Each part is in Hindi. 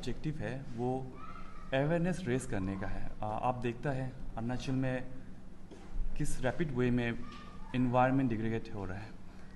ऑब्जेक्टिव है वो अवेयरनेस रेस करने का है। आप देखता है अरुणाचल में किस रैपिड वे में इन्वायरमेंट डिग्रेडेट हो रहा है।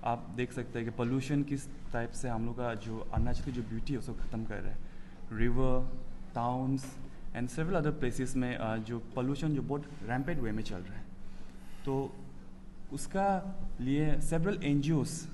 आप देख सकते हैं कि पोल्यूशन किस टाइप से हम लोग का जो अरुणाचल की जो ब्यूटी है उसको ख़त्म कर रहा है। River, towns and several other places में जो पोल्यूशन जो बहुत रैम्पेड वे में चल रहा है। तो उसका लिए several NGOs,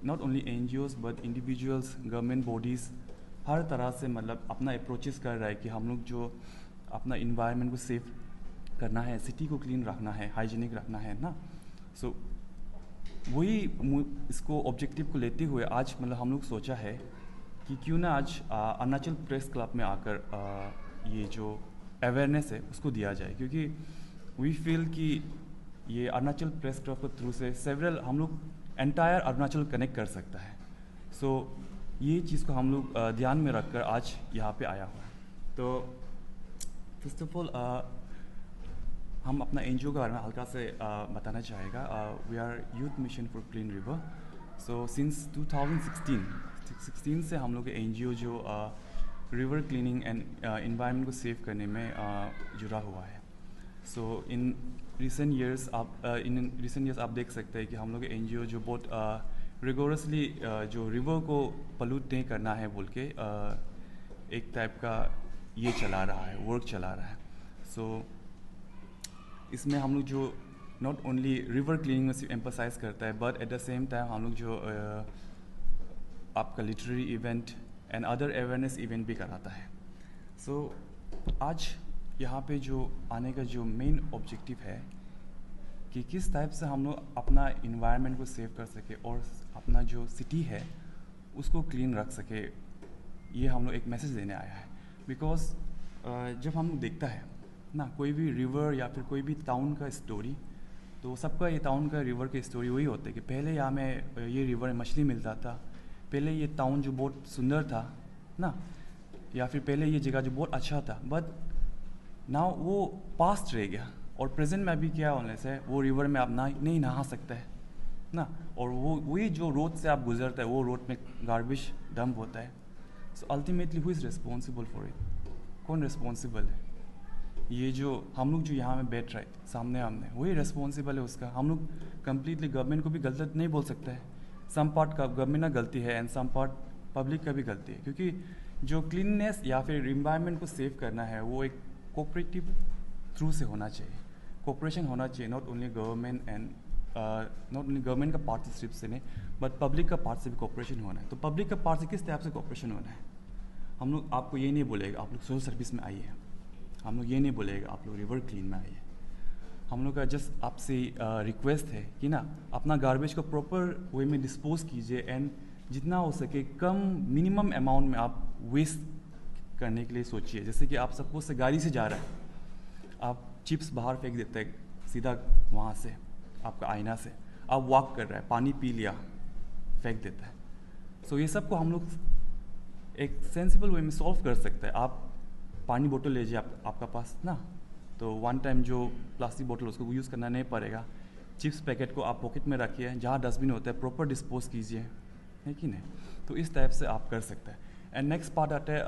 not only NGOs but individuals, government bodies हर तरह से मतलब अपना अप्रोचेस कर रहा है कि हम लोग जो अपना इन्वायरमेंट को सेफ करना है, सिटी को क्लीन रखना है, हाइजीनिक रखना है ना। सो वही इसको ऑब्जेक्टिव को लेते हुए आज मतलब हम लोग सोचा है कि क्यों ना आज अरुणाचल प्रेस क्लब में आकर ये जो अवेयरनेस है उसको दिया जाए, क्योंकि वी फील कि ये अरुणाचल प्रेस क्लब के थ्रू से सेवरल हम लोग एंटायर अरुणाचल कनेक्ट कर सकता है। सो ये चीज़ को हम लोग ध्यान में रखकर आज यहाँ पे आया हुआ है। तो फर्स्ट ऑफ ऑल हम अपना एनजीओ के बारे में हल्का से बताना चाहेगा। We are youth mission for clean river. So since 2016 से हम लोग एनजीओ जो रिवर क्लीनिंग एंड इन्वायरमेंट को सेव करने में जुड़ा हुआ है। सो इन रिसेंट ईयर्स आप देख सकते हैं कि हम लोग एनजीओ जो बहुत रिगोरसली जो रिवर को पल्यूट नहीं करना है बोल के एक टाइप का ये चला रहा है, वर्क चला रहा है। सो इसमें हम लोग जो नॉट ओनली रिवर क्लीनिंग में सिर्फ एम्फसाइज करता है but at the same time हम लोग जो आपका literary event and other awareness event भी कराता है। सो आज यहाँ पे जो आने का जो मेन ऑब्जेक्टिव है कि किस टाइप से हम लोग अपना इन्वायरमेंट को सेव कर सके और अपना जो सिटी है उसको क्लीन रख सके, ये हम लोग एक मैसेज देने आया है। बिकॉज जब हम लोग देखता है ना कोई भी रिवर या फिर कोई भी टाउन का स्टोरी, तो सबका ये टाउन का रिवर की स्टोरी वही होती है कि पहले यहाँ में ये रिवर में मछली मिलता था, पहले ये टाउन जो बहुत सुंदर था ना, या फिर पहले ये जगह जो बहुत अच्छा था, बट नाउ वो पास्ट रह गया। और प्रेजेंट में अभी क्या होने से वो रिवर में आप नहीं नहा सकते हैं ना, और वो वही जो रोड से आप गुजरते हैं वो रोड में गार्बेज डंप होता है। So ultimately who is responsible for it? कौन रिस्पॉन्सिबल है? ये जो हम लोग जो यहाँ में बैठ रहे सामने आमने वही रिस्पॉन्सिबल है उसका। हम लोग कम्प्लीटली गवर्नमेंट को भी गलत नहीं बोल सकते हैं। सम पार्ट का गवर्नमेंट का गलती है एंड सम पार्ट पब्लिक का भी गलती है, क्योंकि जो क्लीननेस या फिर इन्वायरमेंट को सेव करना है वो एक कोऑपरेटिव थ्रू से होना चाहिए, कोऑपरेशन होना चाहिए। Not only government and not only government का पार्टनरशिप से नहीं बट पब्लिक का पार्ट से भी कोऑपरेशन होना है। तो पब्लिक का पार्ट से किस टाइप से कोऑपरेशन होना है? हम लोग आपको ये नहीं बोलेगा आप लोग सोशल सर्विस में आइए, हम लोग ये नहीं बोलेगा आप लोग रिवर क्लीन में आइए। हम लोग का जस्ट आपसे रिक्वेस्ट है कि ना अपना गार्बेज को प्रॉपर वे में डिस्पोज कीजिए एंड जितना हो सके कम मिनिमम अमाउंट में आप वेस्ट करने के लिए सोचिए। जैसे कि आप सपोज से गाड़ी से जा रहे हैं, आप चिप्स बाहर फेंक देते हैं सीधा वहाँ से आपका आईना से, आप वॉक कर रहे हैं पानी पी लिया फेंक देता है। सो ये सब को हम लोग एक सेंसिबल वे में सॉल्व कर सकते हैं। आप पानी बोतल लीजिए आपका पास ना, तो वन टाइम जो प्लास्टिक बोतल उसको यूज़ करना नहीं पड़ेगा। चिप्स पैकेट को आप पॉकेट में रखिए, जहाँ डस्टबिन होता है प्रॉपर डिस्पोज कीजिए, है कि नहीं? तो इस टाइप से आप कर सकते हैं। एंड नेक्स्ट पार्ट आता है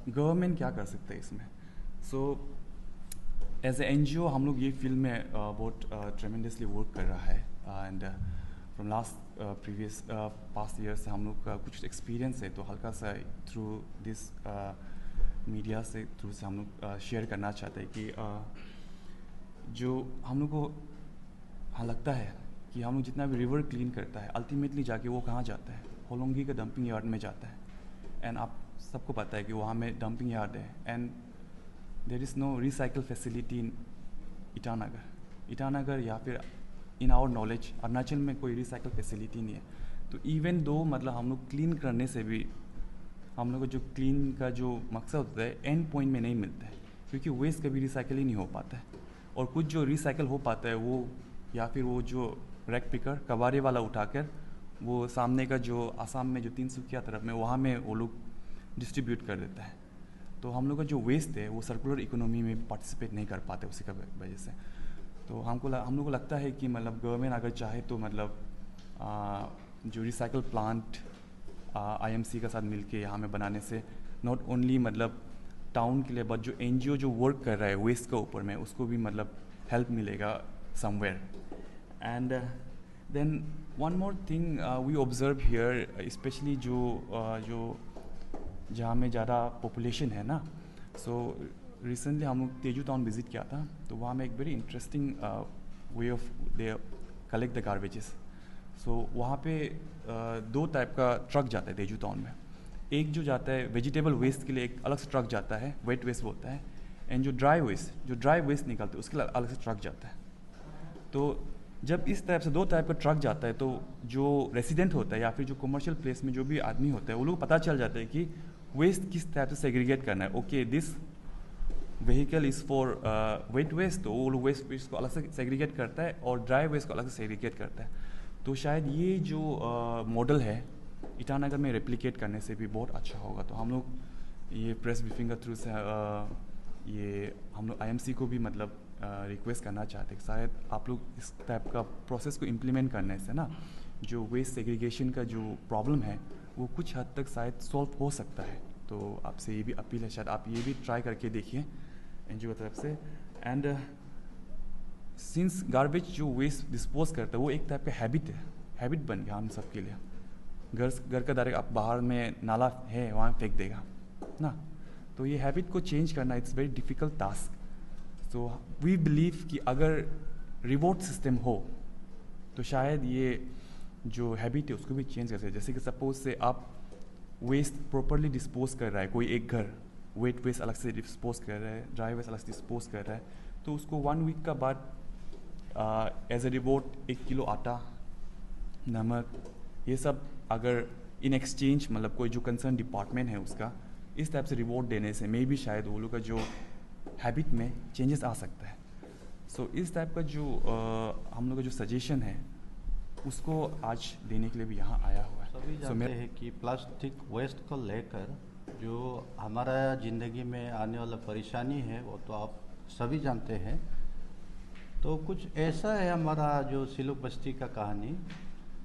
गवर्नमेंट क्या कर सकते हैं इसमें। सो एज ए एनजीओ हम लोग ये फील्ड में बहुत ट्रेमेंडसली वर्क कर रहा है and from last previous past year से हम लोग का कुछ एक्सपीरियंस है, तो हल्का सा थ्रू दिस मीडिया से थ्रू से हम लोग शेयर करना चाहते हैं कि जो हम लोग को हाँ लगता है कि हम लोग जितना भी रिवर क्लीन करता है अल्टीमेटली जाके वो कहाँ जाता है? होलोंगी के डंपिंग यार्ड में जाता है। एंड आप सबको पता है कि वहाँ में डंपिंग यार्ड है and there is no recycle facility in Itanagar या फिर इन आवर नॉलेज अरुणाचल में कोई रिसाइकल फैसिलिटी नहीं है। तो इवन दो मतलब हम लोग क्लीन करने से भी हम लोग को जो क्लीन का जो मकसद होता है एंड पॉइंट में नहीं मिलता है, क्योंकि वेस्ट कभी रिसाइकल ही नहीं हो पाता है। और कुछ जो रिसाइकल हो पाता है वो या फिर वो जो रैक पिकर कबाड़े वाला उठाकर वो सामने का जो आसाम में जो तिनसुकिया तरफ में वहाँ में वो लोग डिस्ट्रीब्यूट कर देता है। तो हम लोग का जो वेस्ट है वो सर्कुलर इकोनॉमी में पार्टिसिपेट नहीं कर पाते उसी का वजह से। तो हम लोग को लगता है कि मतलब गवर्नमेंट अगर चाहे तो मतलब जो रिसाइकल प्लांट IMC का साथ मिलके यहाँ में बनाने से नॉट ओनली मतलब टाउन के लिए बट जो NGO जो वर्क कर रहा है वेस्ट के ऊपर में उसको भी मतलब हेल्प मिलेगा somewhere. And then one more thing we observe here specially जो जहाँ में ज़्यादा पॉपुलेशन है ना. सो रिसेंटली हम लोग तेजू टाउन विज़िट किया था, तो वहाँ में एक very interesting way of they collect the garbages. So वहाँ पे दो टाइप का ट्रक जाता है तेजू टाउन में. एक जो जाता है वेजिटेबल वेस्ट के लिए एक अलग से ट्रक जाता है, वेट वेस्ट बोलता है. एंड जो ड्राई वेस्ट निकलते हैं उसके लिए अलग से ट्रक जाता है. तो जब इस टाइप से दो टाइप का ट्रक जाता है तो जो रेसिडेंट होता है या फिर जो कमर्शियल प्लेस में जो भी आदमी होता है वो लोग पता चल जाता है कि वेस्ट किस टाइप से सेग्रीगेट करना है. Okay this vehicle is for wet waste, तो वो लोग वेस्ट को अलग से सेग्रीगेट करता है और ड्राई वेस्ट को अलग से सेग्रीगेट करता है. तो शायद ये जो मॉडल है ईटानगर में रेप्लिकेट करने से भी बहुत अच्छा होगा. तो हम लोग ये प्रेस ब्रीफिंग का थ्रू से ये हम लोग IMC को भी मतलब रिक्वेस्ट करना चाहते हैं शायद आप लोग इस टाइप का प्रोसेस को इम्प्लीमेंट करने से ना जो वेस्ट सेग्रीगेशन का जो प्रॉब्लम है वो कुछ हद तक शायद सॉल्व हो सकता है. तो आपसे ये भी अपील है, शायद आप ये भी ट्राई करके देखिए NGO की तरफ से. एंड सिंस गार्बेज जो वेस्ट डिस्पोज करता है वो एक टाइप का हैबिट बन गया हम सबके लिए. घर का डायरेक्ट आप बाहर में नाला है वहाँ फेंक देगा ना. तो ये हैबिट को चेंज करना it's very difficult task. So we believe कि अगर रिवॉर्ड सिस्टम हो तो शायद ये जो हैबिट है उसको भी चेंज कर सकते. जैसे कि सपोज से आप वेस्ट प्रॉपरली डिस्पोज कर रहा है कोई एक घर, वेट वेस्ट अलग से डिस्पोज कर रहा है, ड्राई वेस्ट अलग से डिस्पोज कर रहा है, तो उसको 1 वीक का बाद एज ए रिवॉर्ड 1 किलो आटा, नमक, ये सब अगर इन एक्सचेंज मतलब कोई जो कंसर्न डिपार्टमेंट है उसका इस टाइप से रिवॉर्ड देने से मे भी शायद वो लोग का जो हैबिट में चेंजेस आ सकता है. सो इस टाइप का जो हम लोग का जो सजेशन है उसको आज देने के लिए भी यहाँ आया हुआ है. सभी जानते हैं कि प्लास्टिक वेस्ट को लेकर जो हमारा ज़िंदगी में आने वाला परेशानी है वो तो आप सभी जानते हैं. तो कुछ ऐसा है हमारा जो सिलुक बस्ती का कहानी.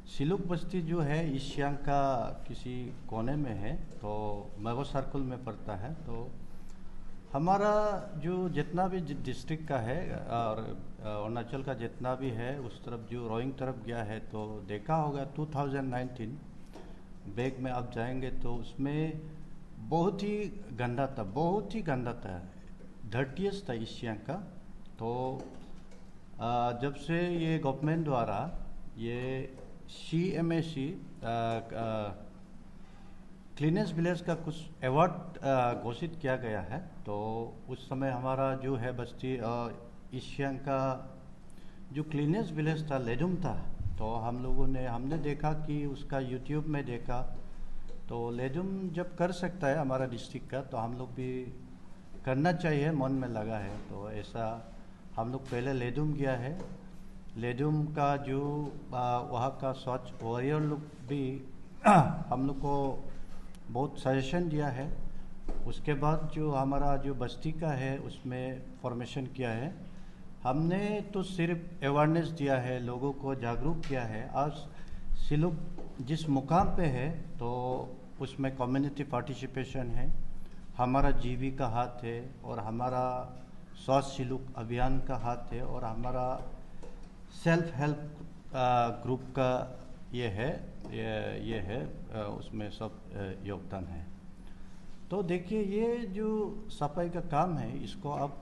सिलुक बस्ती जो है एशिया का किसी कोने में है, तो मैगो सर्कल में पड़ता है. तो हमारा जो जितना भी डिस्ट्रिक्ट का है और अरुणाचल का जितना भी है उस तरफ जो रोइंग तरफ गया है तो देखा होगा 2019 बैग में आप जाएंगे तो उसमें बहुत ही गंदा था, डर्टीएस्ट था एशिया का. तो जब से ये गवर्नमेंट द्वारा ये CMAC क्लीनेस्ट विलेज का कुछ अवार्ड घोषित किया गया है, तो उस समय हमारा जो है बस्ती एशिया का जो क्लीनेस्ट विलेज था लेडुम था. तो हमने देखा कि उसका यूट्यूब में देखा तो लेडुम जब कर सकता है हमारा डिस्ट्रिक्ट का तो हम लोग भी करना चाहिए, मन में लगा है. तो ऐसा हम लोग पहले लेडुम गया है. लेडुम का जो वहाँ का स्वच्छ वॉरियर लोग भी हम लोग को बहुत सजेशन दिया है. उसके बाद जो हमारा जो बस्ती का है उसमें फॉर्मेशन किया है. हमने तो सिर्फ अवेयरनेस दिया है, लोगों को जागरूक किया है. आज सिलुक जिस मुकाम पे है तो उसमें कम्युनिटी पार्टिसिपेशन है, हमारा जीवी का हाथ है और हमारा स्वास्थ्य सिलुक अभियान का हाथ है और हमारा सेल्फ हेल्प ग्रुप का ये है उसमें सब योगदान है. तो देखिए ये जो सफाई का काम है इसको आप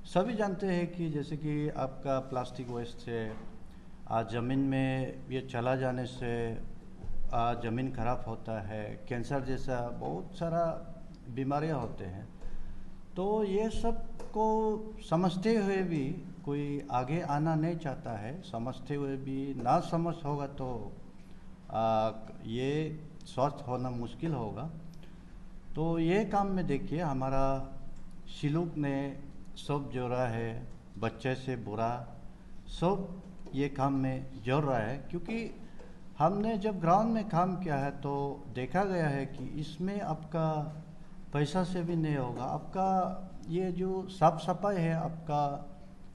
सभी जानते हैं कि जैसे कि आपका प्लास्टिक वेस्ट से ज़मीन में ये चला जाने से ज़मीन खराब होता है, कैंसर जैसा बहुत सारा बीमारियां होते हैं. तो ये सब को समझते हुए भी कोई आगे आना नहीं चाहता है, समझते हुए भी ना समझ होगा तो ये स्वस्थ होना मुश्किल होगा. तो ये काम में देखिए हमारा सिलुक ने सब जोड़ा है, बच्चे से बुरा सब ये काम में जोड़ रहा है. क्योंकि हमने जब ग्राउंड में काम किया है तो देखा गया है कि इसमें आपका पैसा से भी नहीं होगा, आपका ये जो साफ सफाई है आपका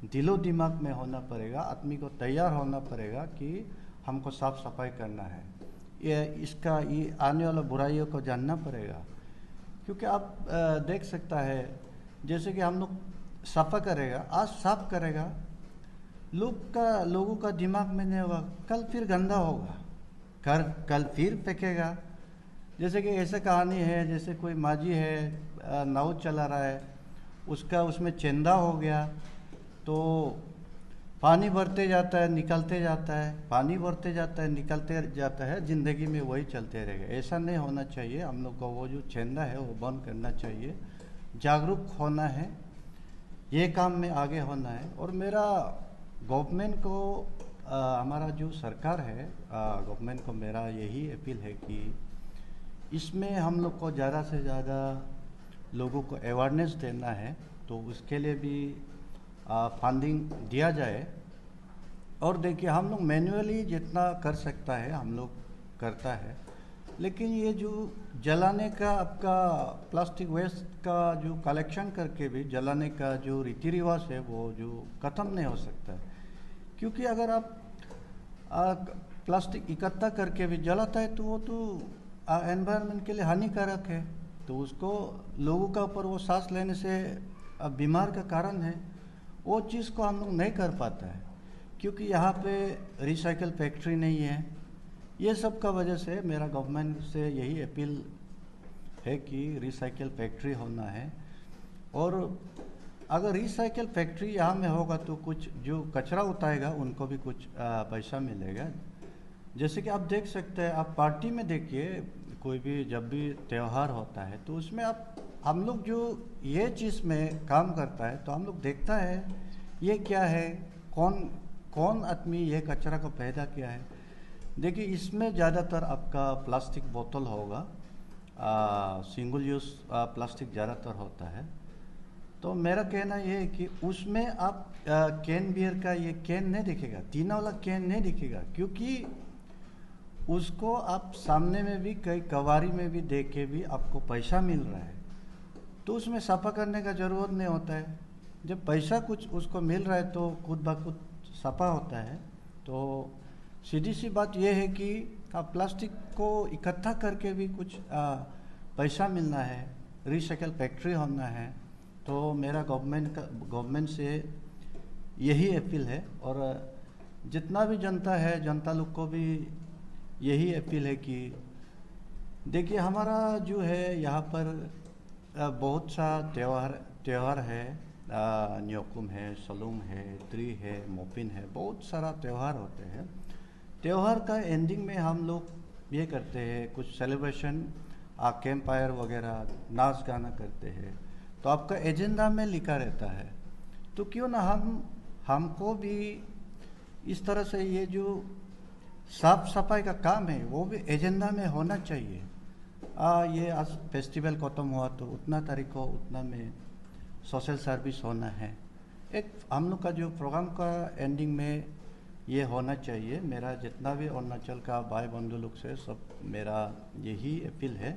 दिलो दिमाग में होना पड़ेगा, आदमी को तैयार होना पड़ेगा कि हमको साफ सफाई करना है. ये इसका ये आने वाला बुराइयों को जानना पड़ेगा। क्योंकि आप देख सकता है जैसे कि हम लोग सफ़ा करेगा, आज साफ करेगा, लोगों का दिमाग में नहीं होगा, कल फिर गंदा होगा, कल फिर फेंकेगा। जैसे कि ऐसा कहानी है, जैसे कोई माझी है नाव चला रहा है, उसमें चेंदा हो गया तो पानी भरते जाता है निकलते जाता है, पानी भरते जाता है निकलते जाता है, ज़िंदगी में वही चलते रहेगा। ऐसा नहीं होना चाहिए। हम लोग को वो जो चेंदा है वो बंद करना चाहिए, जागरूक होना है, ये काम में आगे होना है। और मेरा गवर्नमेंट को हमारा जो सरकार है गवर्नमेंट को मेरा यही अपील है कि इसमें हम लोग को ज़्यादा से ज़्यादा लोगों को अवेयरनेस देना है, तो उसके लिए भी फंडिंग दिया जाए। और देखिए हम लोग मैन्युअली जितना कर सकता है हम लोग करता है, लेकिन ये जो जलाने का आपका प्लास्टिक वेस्ट का जो कलेक्शन करके भी जलाने का जो रीति रिवाज है वो जो ख़त्म नहीं हो सकता है। क्योंकि अगर आप प्लास्टिक इकट्ठा करके भी जलाता है तो वो तो एनवायरनमेंट के लिए हानिकारक है, तो उसको लोगों का ऊपर वो सांस लेने से बीमार का कारण है। वो चीज़ को हम लोग नहीं कर पाता है क्योंकि यहाँ पे रिसाइकल फैक्ट्री नहीं है। ये सब का वजह से मेरा गवर्नमेंट से यही अपील है कि रिसाइकल फैक्ट्री होना है। और अगर रिसाइकल फैक्ट्री यहाँ में होगा तो कुछ जो कचरा उठाएगा उनको भी कुछ पैसा मिलेगा। जैसे कि आप देख सकते हैं, आप पार्टी में देखिए, कोई भी जब भी त्यौहार होता है तो उसमें हम लोग जो ये चीज़ में काम करता है तो हम लोग देखता है ये क्या है, कौन आदमी ये कचरा को पैदा किया है। देखिए इसमें ज़्यादातर आपका प्लास्टिक बोतल होगा, सिंगल यूज़ प्लास्टिक ज़्यादातर होता है। तो मेरा कहना ये है कि उसमें आप कैन बियर का ये कैन नहीं दिखेगा, तीना वाला कैन नहीं दिखेगा, क्योंकि उसको आप सामने में भी कई कवारी में भी देख के भी आपको पैसा मिल रहा है, तो उसमें सफ़ा करने का ज़रूरत नहीं होता है। जब पैसा कुछ उसको मिल रहा है तो खुद ब खुद सफ़ा होता है। तो सीधी सी बात यह है कि आप प्लास्टिक को इकट्ठा करके भी कुछ पैसा मिलना है, रिसाइकल फैक्ट्री होना है। तो मेरा गवर्नमेंट से यही अपील है। और जितना भी जनता है, जनता लोग को भी यही अपील है कि देखिए हमारा जो है यहाँ पर बहुत सा त्यौहार है, न्योकुम है, सलूम है, त्री है, मोपिन है, बहुत सारा त्यौहार होते हैं। त्यौहार का एंडिंग में हम लोग ये करते हैं कुछ सेलिब्रेशन, कैंप फायर वगैरह, नाच गाना करते हैं, तो आपका एजेंडा में लिखा रहता है। तो क्यों ना हमको भी इस तरह से ये जो साफ सफाई का काम है वो भी एजेंडा में होना चाहिए। ये आज फेस्टिवल ख़त्म हुआ तो उतना तारीख को उतना में सोशल सर्विस होना है। एक हम लोग का जो प्रोग्राम का एंडिंग में ये होना चाहिए। मेरा जितना भी अरुणाचल का भाई बंधु लोग से सब मेरा यही अपील है।